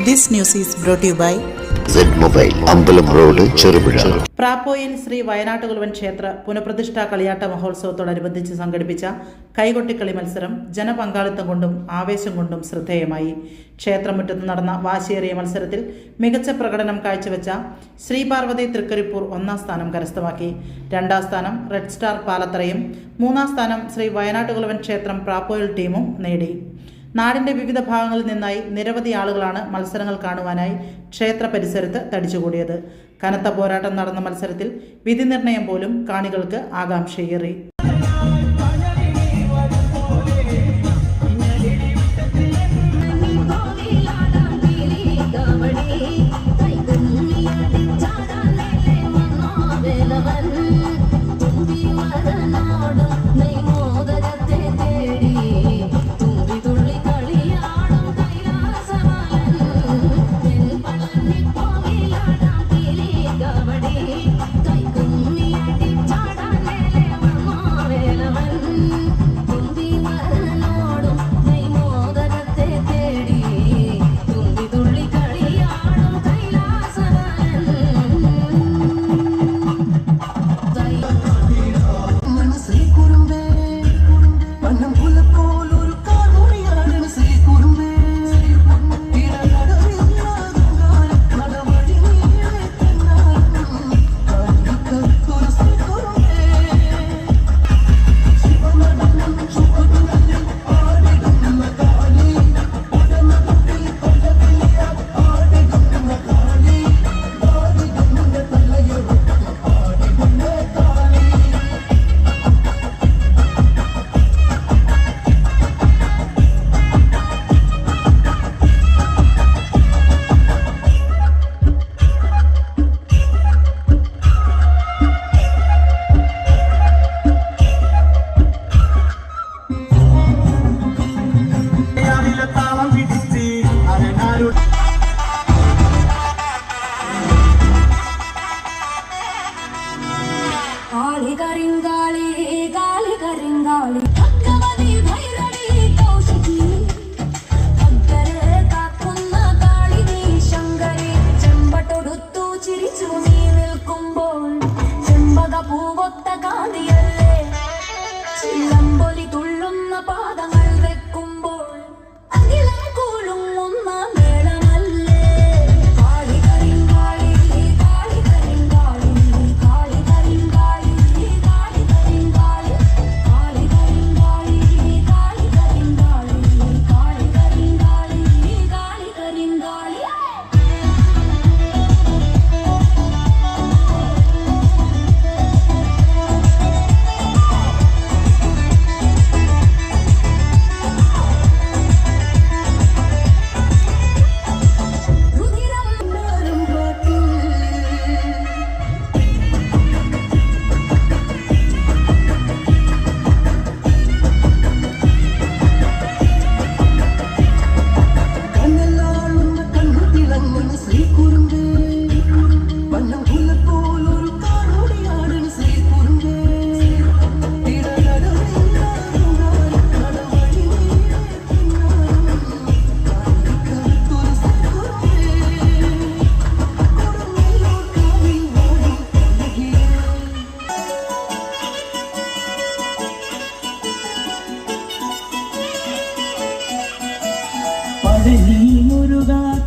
This news is brought to you by Z-Mobile, അമ്പലം road, Cherupuzha. പ്രാപ്പോയിൽ Shri Wayanattukulavan ക്ഷേത്ര പുനഃപ്രതിഷ്ഠാ കളിയാട്ട മഹോത്സവത്തോടനുബന്ധിച്ച് സംഘടിപ്പിച്ച കൈകൊട്ടിക്കളി മത്സരം ജനപങ്കാളിത്തം കൊണ്ടും ആവേശം കൊണ്ടും ശ്രദ്ധേയമായി. ക്ഷേത്രമുറ്റത്ത് നടന്ന വാശിയേറിയ മത്സരത്തിൽ മികച്ച പ്രകടനം കാഴ്ചവെച്ച ശ്രീ പാർവതി തൃക്കരിപ്പൂർ 1ാം സ്ഥാനം കരസ്ഥമാക്കി. 2ാം സ്ഥാനം റെഡ് സ്റ്റാർ പാലത്തറയും 3ാം സ്ഥാനം ശ്രീ വയനാട്ടുകുലവൻ ക്ഷേത്രം പ്രാപ്പോയിൽ ടീമും നേടി. നാടിന്റെ വിവിധ ഭാഗങ്ങളിൽ നിന്നായി നിരവധി ആളുകളാണ് മത്സരങ്ങൾ കാണുവാനായി ക്ഷേത്ര പരിസരത്ത് തടിച്ചുകൂടിയത്. കനത്ത പോരാട്ടം നടന്ന മത്സരത്തിൽ വിധി നിർണയം പോലും കാണികൾക്ക് ആകാംക്ഷയേറി.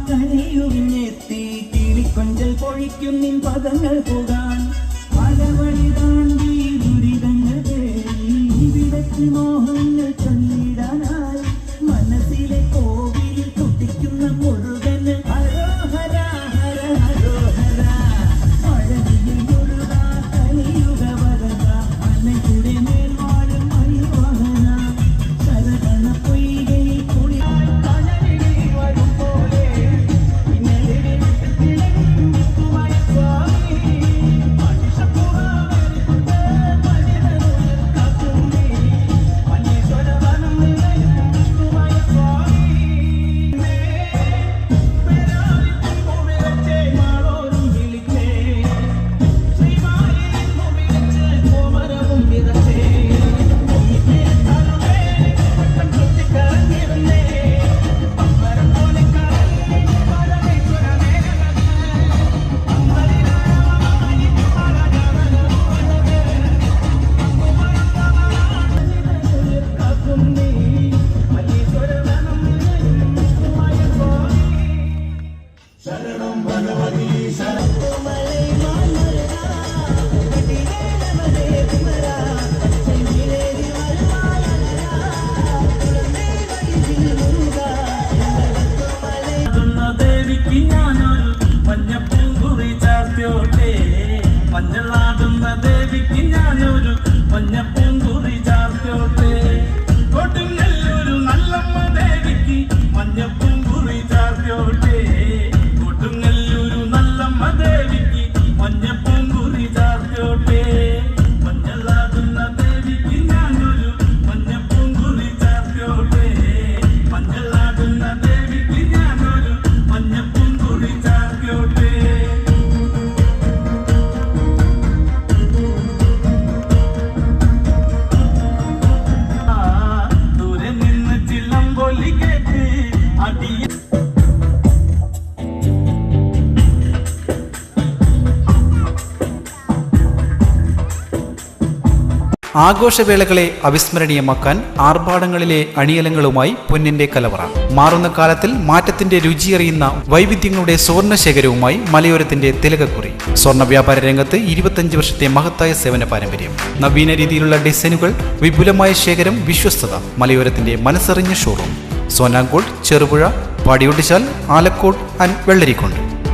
മുരുകാക്കണിയുവിനെത്തി കിളിക്കൊഞ്ചൽ പൊഴിക്കും നിൻ പദങ്ങൾ പോകാൻ പലവഴി താണ്ടി ദുരിതങ്ങൾ തേടി വിടക്ക് മോഹങ്ങൾ ചൊല്ലിടാനായി മനസ്സിലെ കോവിലിൽ തുടിക്കുന്ന മുരുകന് ഹരോഹര ഹര ഹരോഹര പഴനിയിൽ മുരുകാ കലിയുഗ വരദ അന്നയുടെ മേൽ വാഴും മണിവാഹന ശരകണ പൊയ്കയിൽ കുളി മഞ്ഞപ്പൂങ്കുറി ചാർത്തോട്ടെ. കൊടുങ്ങല്ലൂരു നല്ലമ്മ ദേവിക്ക് മഞ്ഞപ്പൂങ്കുറി ചാർത്തോട്ടെ. കൊടുങ്ങല്ലൂരു നല്ലമ്മ ദേവിക്ക് മഞ്ഞപ്പൂങ്കുറി ചാർത്തോട്ടെ. മഞ്ഞളാകുന്ന ദേവിക്ക് ഞാനൊരു മഞ്ഞപ്പൂങ്കുറി ചാർത്തോട്ടെ. മഞ്ഞളാകുന്ന ദേവിക്ക് ഞാനൊരു മഞ്ഞപ്പൂങ്കുറി ചാർത്തോട്ടെ. ദൂരെ നിന്ന് ചിലമ്പൊലി കേട്ട് അടിയ ആഘോഷവേളകളെ അവിസ്മരണീയമാക്കാൻ ആർഭാടങ്ങളിലെ അണിയലങ്ങളുമായി പൊന്നിന്റെ കലവറ. മാറുന്ന കാലത്തിൽ മാറ്റത്തിന്റെ രുചിയറിയുന്ന വൈവിധ്യങ്ങളുടെ സ്വർണ്ണശേഖരവുമായി മലയോരത്തിന്റെ തിലകക്കുറി. സ്വർണ്ണ വ്യാപാര രംഗത്ത് 25 വർഷത്തെ മഹത്തായ സേവന പാരമ്പര്യം. നവീന രീതിയിലുള്ള ഡിസൈനുകൾ, വിപുലമായ ശേഖരം, വിശ്വസ്തത. മലയോരത്തിന്റെ മനസ്സറിഞ്ഞ ഷോറൂം. സോനാങ്കോട്, ചെറുപുഴ, പാടിയൊട്ടിച്ചാൽ, ആലക്കോട് ആൻഡ് വെള്ളരിക്കുണ്ട്.